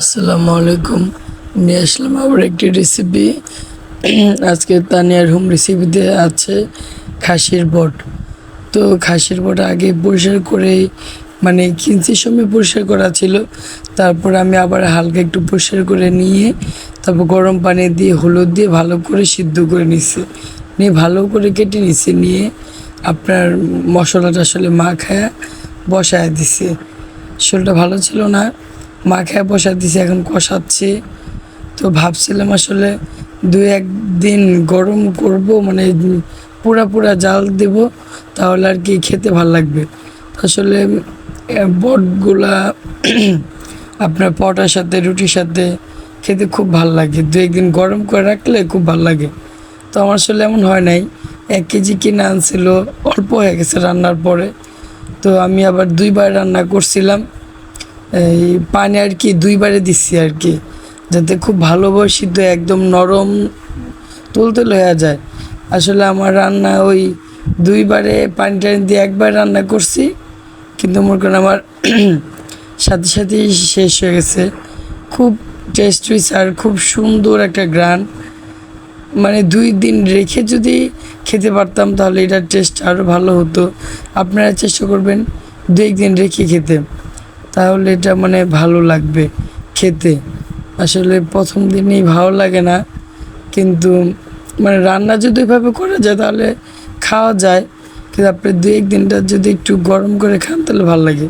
আসসালামু আলাইকুম। নিয়ে আসলাম আবার একটি রেসিপি। আজকে তানিয়ার হোম রেসিপিতে আছে খাসির বট। তো খাসির বট আগে পরিষ্কার করে মানে কিনছি সময় পরিষ্কার করা ছিল। তারপর আমি আবার হালকা একটু পরিষ্কার করে নিয়ে তারপর গরম পানি দিয়ে হলুদ দিয়ে ভালো করে সিদ্ধ করে নিছি। নিয়ে ভালো করে কেটে নিছি, নিয়ে আপনার মশলাটা আসলে মাখায়া বসায় দিছি। শরীরটা ভালো ছিল না, মাখায় বসা দিছি, এখন কষাচ্ছি। তো ভাবছিলাম আসলে দুই একদিন গরম করব, মানে পুরা পুরা জাল দেব, তাহলে আর কি খেতে ভাল লাগবে। তো আসলে বটগুলা আপনার পরোটার সাথে রুটির সাথে খেতে খুব ভাল লাগে, দু একদিন গরম করে রাখলে খুব ভাল লাগে। তো আমার আসলে এমন হয় নাই, 1 কেজি কিনে আনছিল, অল্প হয়ে গেছে রান্নার পরে। তো আমি আবার দুইবার রান্না করছিলাম, এই পানি আর কি দুইবারে দিচ্ছি আর কি, যাতে খুব ভালোভাবে সিদ্ধ হয়ে একদম নরম তুলতুল হয়ে যায়। আসলে আমার রান্না ওই দুইবারে পানি টানি দিয়ে একবার রান্না করছি, কিন্তু মনে করেন আমার সাথে সাথেই শেষ হয়ে গেছে। খুব টেস্ট হয়েছে আর খুব সুন্দর একটা গ্রান। মানে 2 দিন রেখে যদি খেতে পারতাম তাহলে এটার টেস্ট আরও ভালো হতো। আপনারা চেষ্টা করবেন 2 একদিন রেখে খেতে, তাহলে এটা মানে ভালো লাগবে খেতে। আসলে প্রথম দিনই ভালো লাগে না, কিন্তু মানে রান্না যদি ওইভাবে করা যায় তাহলে খাওয়া যায়, কিন্তু আপনি 2 একদিনটা যদি একটু গরম করে খান তাহলে ভালো লাগে।